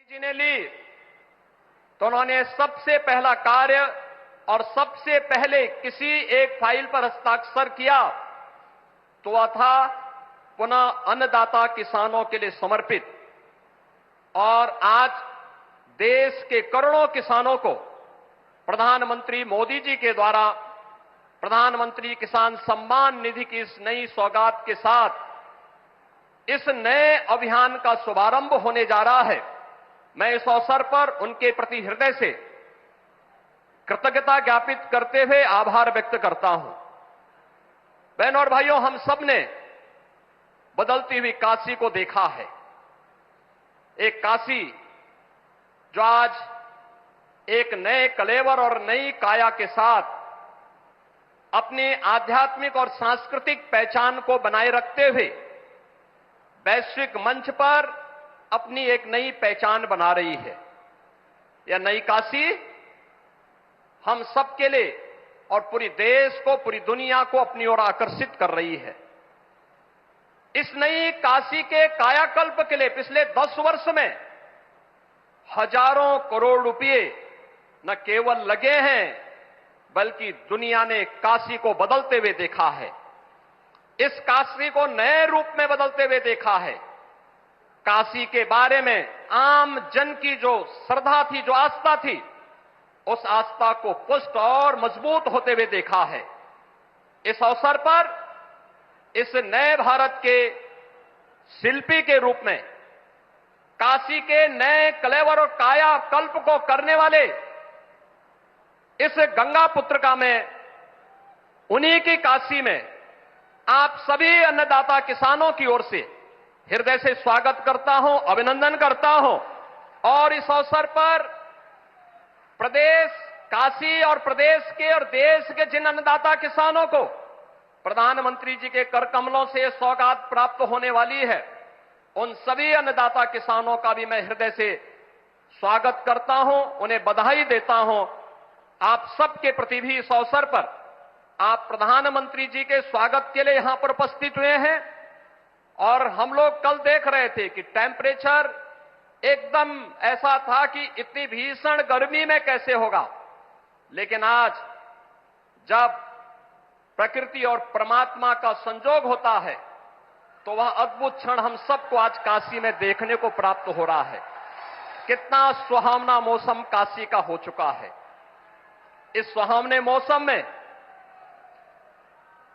जी ने ली तो उन्होंने सबसे पहला कार्य और सबसे पहले किसी एक फाइल पर हस्ताक्षर किया तो वह था पुनः अन्नदाता किसानों के लिए समर्पित। और आज देश के करोड़ों किसानों को प्रधानमंत्री मोदी जी के द्वारा प्रधानमंत्री किसान सम्मान निधि की इस नई सौगात के साथ इस नए अभियान का शुभारंभ होने जा रहा है। मैं इस अवसर पर उनके प्रति हृदय से कृतज्ञता ज्ञापित करते हुए आभार व्यक्त करता हूं। बहनों और भाइयों, हम सब ने बदलती हुई काशी को देखा है। एक काशी जो आज एक नए कलेवर और नई काया के साथ अपनी आध्यात्मिक और सांस्कृतिक पहचान को बनाए रखते हुए वैश्विक मंच पर अपनी एक नई पहचान बना रही है। यह नई काशी हम सबके लिए और पूरी देश को, पूरी दुनिया को अपनी ओर आकर्षित कर रही है। इस नई काशी के कायाकल्प के लिए पिछले 10 वर्ष में हजारों करोड़ रुपए न केवल लगे हैं बल्कि दुनिया ने काशी को बदलते हुए देखा है। इस काशी को नए रूप में बदलते हुए देखा है। काशी के बारे में आम जन की जो श्रद्धा थी, जो आस्था थी, उस आस्था को पुष्ट और मजबूत होते हुए देखा है। इस अवसर पर इस नए भारत के शिल्पी के रूप में काशी के नए कलेवर और काया कल्प को करने वाले इस गंगा पुत्रिका में, उन्हीं की काशी में आप सभी अन्नदाता किसानों की ओर से हृदय से स्वागत करता हूं, अभिनंदन करता हूं। और इस अवसर पर प्रदेश काशी और प्रदेश के और देश के जिन अन्नदाता किसानों को प्रधानमंत्री जी के कर कमलों से सौगात प्राप्त होने वाली है, उन सभी अन्नदाता किसानों का भी मैं हृदय से स्वागत करता हूं, उन्हें बधाई देता हूं। आप सबके प्रति भी इस अवसर पर आप प्रधानमंत्री जी के स्वागत के लिए यहां पर उपस्थित हुए हैं। और हम लोग कल देख रहे थे कि टेम्परेचर एकदम ऐसा था कि इतनी भीषण गर्मी में कैसे होगा, लेकिन आज जब प्रकृति और परमात्मा का संजोग होता है तो वह अद्भुत क्षण हम सबको आज काशी में देखने को प्राप्त हो रहा है। कितना सुहावना मौसम काशी का हो चुका है। इस सुहावने मौसम में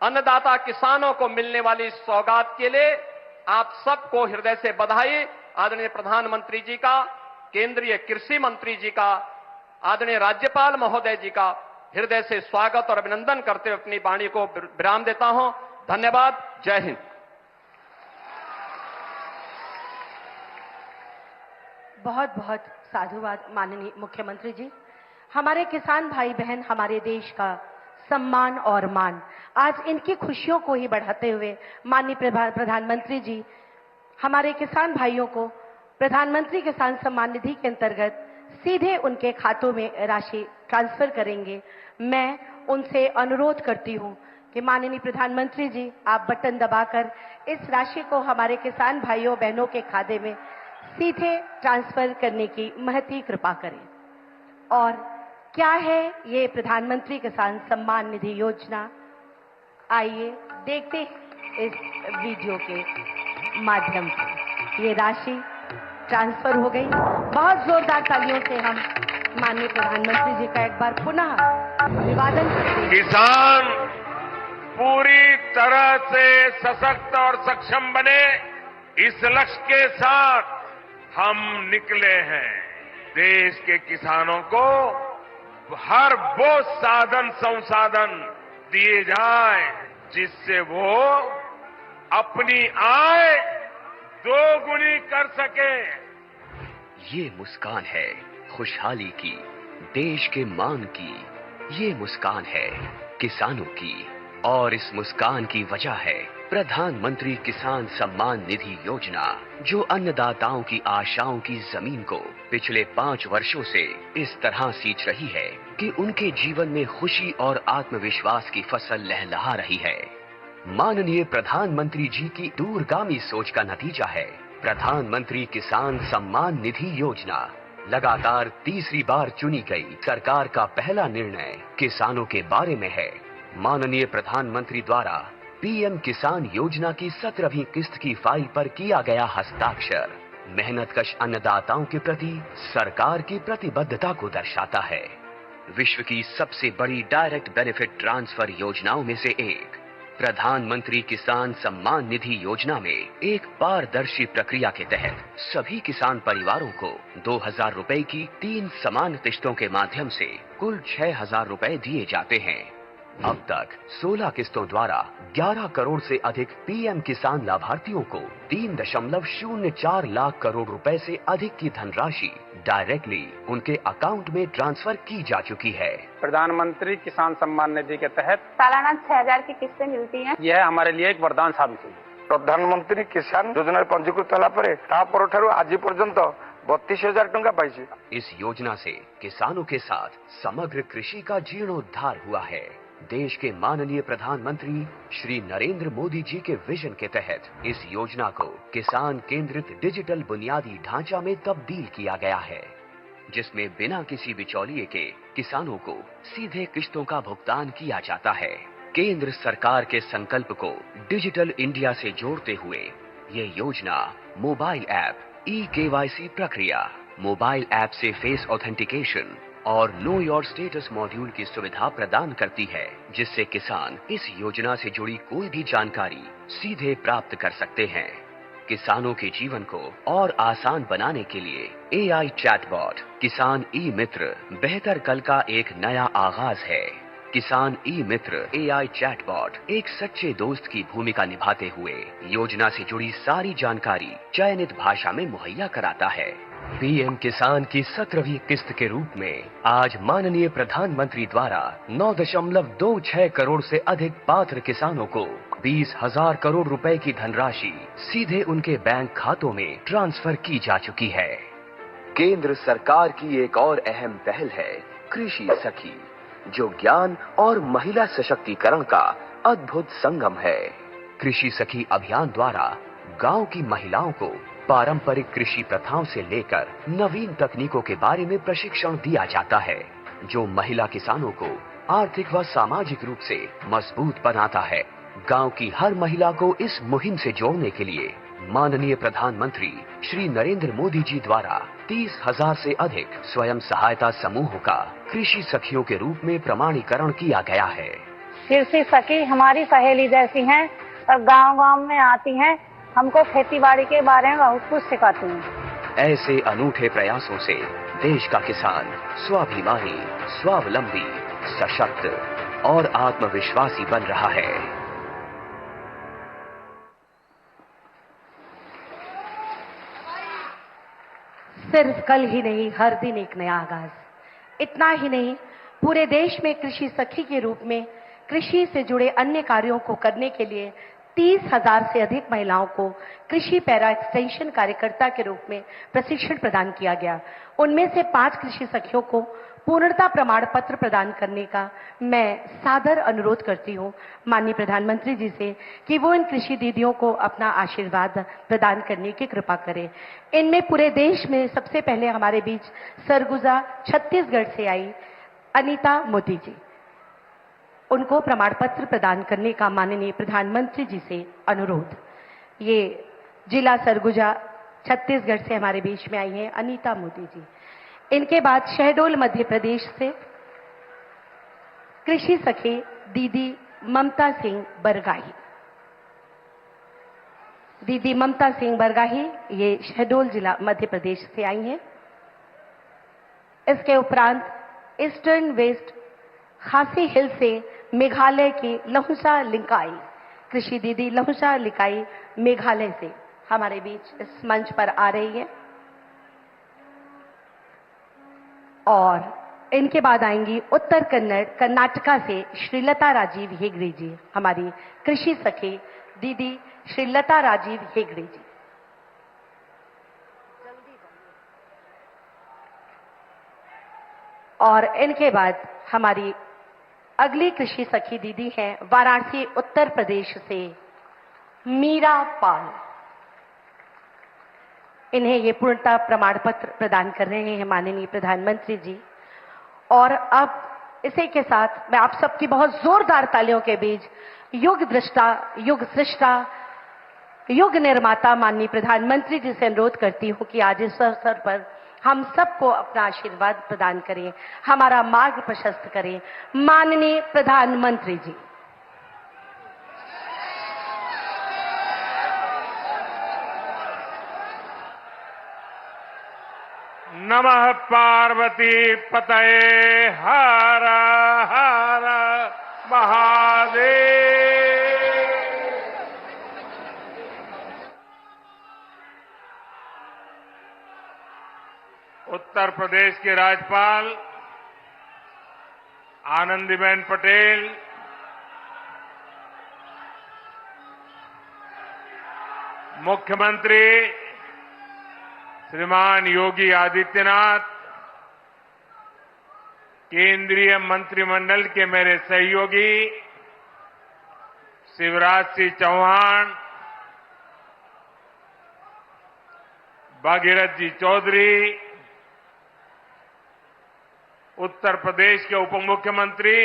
अन्नदाता किसानों को मिलने वाली इस सौगात के लिए आप सबको हृदय से बधाई। आदरणीय प्रधानमंत्री जी का, केंद्रीय कृषि मंत्री जी का, आदरणीय राज्यपाल महोदय जी का हृदय से स्वागत और अभिनंदन करते हुए अपनी वाणी को विराम देता हूं। धन्यवाद। जय हिंद। बहुत बहुत साधुवाद माननीय मुख्यमंत्री जी। हमारे किसान भाई बहन हमारे देश का सम्मान और मान, आज इनकी खुशियों को ही बढ़ाते हुए माननीय प्रधानमंत्री जी हमारे किसान भाइयों को प्रधानमंत्री किसान सम्मान निधि के अंतर्गत सीधे उनके खातों में राशि ट्रांसफर करेंगे। मैं उनसे अनुरोध करती हूं कि माननीय प्रधानमंत्री जी आप बटन दबाकर इस राशि को हमारे किसान भाइयों बहनों के खाते में सीधे ट्रांसफर करने की महती कृपा करें। और क्या है ये प्रधानमंत्री किसान सम्मान निधि योजना, आइए देखते हैं इस वीडियो के माध्यम से। ये राशि ट्रांसफर हो गई। बहुत जोरदार तालियों से हम माननीय प्रधानमंत्री जी का एक बार पुनः अभिवादन करते हैं। किसान पूरी तरह से सशक्त और सक्षम बने, इस लक्ष्य के साथ हम निकले हैं। देश के किसानों को हर वो साधन संसाधन दिए जाए जिससे वो अपनी आय दोगुनी कर सके। ये मुस्कान है खुशहाली की, देश के मान की। ये मुस्कान है किसानों की, और इस मुस्कान की वजह है प्रधानमंत्री किसान सम्मान निधि योजना, जो अन्नदाताओं की आशाओं की जमीन को पिछले 5 वर्षों से इस तरह सींच रही है कि उनके जीवन में खुशी और आत्मविश्वास की फसल लहलहा रही है। माननीय प्रधानमंत्री जी की दूरगामी सोच का नतीजा है प्रधानमंत्री किसान सम्मान निधि योजना लगातार तीसरी बार चुनी गई सरकार का पहला निर्णय किसानों के बारे में है। माननीय प्रधानमंत्री द्वारा पीएम किसान योजना की 17वीं किस्त की फाइल पर किया गया हस्ताक्षर मेहनतकश अन्नदाताओं के प्रति सरकार की प्रतिबद्धता को दर्शाता है। विश्व की सबसे बड़ी डायरेक्ट बेनिफिट ट्रांसफर योजनाओं में से एक प्रधानमंत्री किसान सम्मान निधि योजना में एक पारदर्शी प्रक्रिया के तहत सभी किसान परिवारों को 2000 रुपए की 3 समान किस्तों के माध्यम से कुल 6000 रुपए दिए जाते हैं। अब तक 16 किस्तों द्वारा 11 करोड़ से अधिक पीएम किसान लाभार्थियों को 3.04 लाख करोड़ रुपए से अधिक की धनराशि डायरेक्टली उनके अकाउंट में ट्रांसफर की जा चुकी है। प्रधानमंत्री किसान सम्मान निधि के तहत सालाना 6000 की किस्तें मिलती हैं। यह हमारे लिए एक वरदान साबित हुई। प्रधानमंत्री किसान योजना पंजीकृत होला आज पर्यंत 32,000 टंका पाई। इस योजना से किसानों के साथ समग्र कृषि का जीर्णोद्धार हुआ है। देश के माननीय प्रधानमंत्री श्री नरेंद्र मोदी जी के विजन के तहत इस योजना को किसान केंद्रित डिजिटल बुनियादी ढांचा में तब्दील किया गया है, जिसमें बिना किसी बिचौलिए के किसानों को सीधे किस्तों का भुगतान किया जाता है। केंद्र सरकार के संकल्प को डिजिटल इंडिया से जोड़ते हुए ये योजना मोबाइल ऐप ई-केवाईसी प्रक्रिया, मोबाइल ऐप से फेस ऑथेंटिकेशन और नो योर स्टेटस मॉड्यूल की सुविधा प्रदान करती है, जिससे किसान इस योजना से जुड़ी कोई भी जानकारी सीधे प्राप्त कर सकते हैं। किसानों के जीवन को और आसान बनाने के लिए एआई चैटबॉट किसान ई मित्र बेहतर कल का एक नया आगाज है। किसान ई मित्र एआई चैटबॉट एक सच्चे दोस्त की भूमिका निभाते हुए योजना से जुड़ी सारी जानकारी चयनित भाषा में मुहैया कराता है। पीएम किसान की 17वीं किस्त के रूप में आज माननीय प्रधानमंत्री द्वारा 9.26 करोड़ से अधिक पात्र किसानों को 20,000 करोड़ रुपए की धनराशि सीधे उनके बैंक खातों में ट्रांसफर की जा चुकी है। केंद्र सरकार की एक और अहम पहल है कृषि सखी, जो ज्ञान और महिला सशक्तिकरण का अद्भुत संगम है। कृषि सखी अभियान द्वारा गांव की महिलाओं को पारंपरिक कृषि प्रथाओं से लेकर नवीन तकनीकों के बारे में प्रशिक्षण दिया जाता है, जो महिला किसानों को आर्थिक व सामाजिक रूप से मजबूत बनाता है। गांव की हर महिला को इस मुहिम से जोड़ने के लिए माननीय प्रधानमंत्री श्री नरेंद्र मोदी जी द्वारा 30,000 से अधिक स्वयं सहायता समूहों का कृषि सखियों के रूप में प्रमाणीकरण किया गया है। कृषि सखी हमारी सहेली जैसी हैं और गांव-गांव में आती हैं, हमको खेतीबाड़ी के बारे में बहुत कुछ सिखाती हैं। ऐसे अनूठे प्रयासों से देश का किसान स्वाभिमानी, स्वावलंबी, सशक्त और आत्मविश्वासी बन रहा है। सिर्फ कल ही नहीं, हर दिन एक नया आगाज। इतना ही नहीं, पूरे देश में कृषि सखी के रूप में कृषि से जुड़े अन्य कार्यों को करने के लिए 30,000 से अधिक महिलाओं को कृषि पैरा एक्सटेंशन कार्यकर्ता के रूप में प्रशिक्षण प्रदान किया गया। उनमें से 5 कृषि सखियों को पूर्णता प्रमाण पत्र प्रदान करने का मैं सादर अनुरोध करती हूं माननीय प्रधानमंत्री जी से कि वो इन कृषि दीदियों को अपना आशीर्वाद प्रदान करने की कृपा करें। इनमें पूरे देश में सबसे पहले हमारे बीच सरगुजा छत्तीसगढ़ से आई अनीता मोदी जी, उनको प्रमाण पत्र प्रदान करने का माननीय प्रधानमंत्री जी से अनुरोध। ये जिला सरगुजा छत्तीसगढ़ से हमारे बीच में आई हैं अनीता मोदी जी। इनके बाद शहडोल मध्य प्रदेश से कृषि सखी दीदी ममता सिंह बरगाही। दीदी ममता सिंह बरगाही ये शहडोल जिला मध्य प्रदेश से आई हैं। इसके उपरांत ईस्टर्न वेस्ट खासी हिल से मेघालय की लहुसा लिंकाई कृषि दीदी लहुसा लिंकाई मेघालय से हमारे बीच इस मंच पर आ रही है। और इनके बाद आएंगी उत्तर कन्नड़ कर्नाटका से श्रीलता राजीव हेगड़े जी, हमारी कृषि सखी दीदी श्रीलता राजीव हेगड़े जी। और इनके बाद हमारी अगली कृषि सखी दीदी हैं वाराणसी उत्तर प्रदेश से मीरा पाल। इन्हें ये पूर्णता प्रमाण पत्र प्रदान कर रहे हैं माननीय प्रधानमंत्री जी। और अब इसी के साथ मैं आप सबकी बहुत जोरदार तालियों के बीच युग दृष्टा, युग सृष्टा, युग निर्माता माननीय प्रधानमंत्री जी से अनुरोध करती हूं कि आज इस अवसर पर हम सबको अपना आशीर्वाद प्रदान करें, हमारा मार्ग प्रशस्त करें। माननीय प्रधानमंत्री जी। नमः पार्वती पतये हर हर महादेव। उत्तर प्रदेश के राज्यपाल आनंदीबेन पटेल, मुख्यमंत्री श्रीमान योगी आदित्यनाथ, केंद्रीय मंत्रिमंडल के मेरे सहयोगी शिवराज सिंह चौहान, भागीरथ जी चौधरी, उत्तर प्रदेश के उप मुख्यमंत्री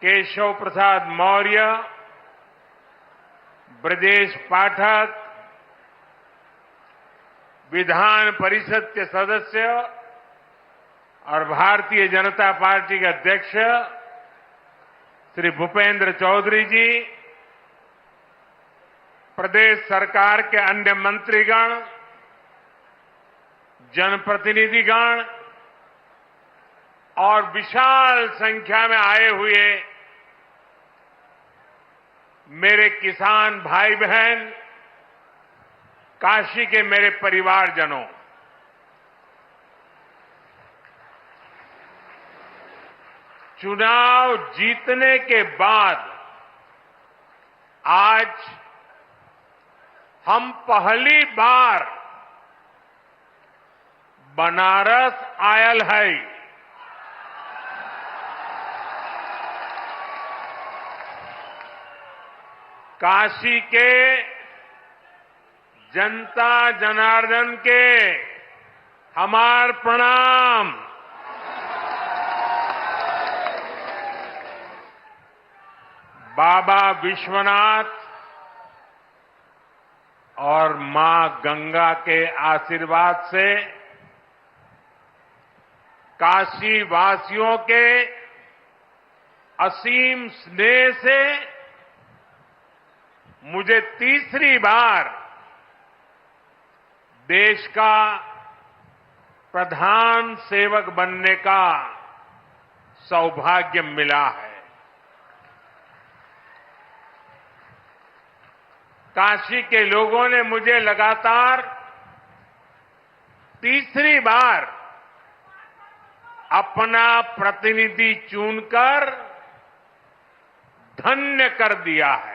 केशव प्रसाद मौर्य, ब्रजेश पाठक, विधान परिषद के सदस्य और भारतीय जनता पार्टी के अध्यक्ष श्री भूपेंद्र चौधरी जी, प्रदेश सरकार के अन्य मंत्रीगण, जनप्रतिनिधिगण और विशाल संख्या में आए हुए मेरे किसान भाई बहन, काशी के मेरे परिवारजनों, चुनाव जीतने के बाद आज हम पहली बार बनारस आयल है। काशी के जनता जनार्दन के हमार प्रणाम। बाबा विश्वनाथ और मां गंगा के आशीर्वाद से काशी वासियों के असीम स्नेह से मुझे तीसरी बार देश का प्रधान सेवक बनने का सौभाग्य मिला है। काशी के लोगों ने मुझे लगातार तीसरी बार अपना प्रतिनिधि चुनकर धन्य कर दिया है।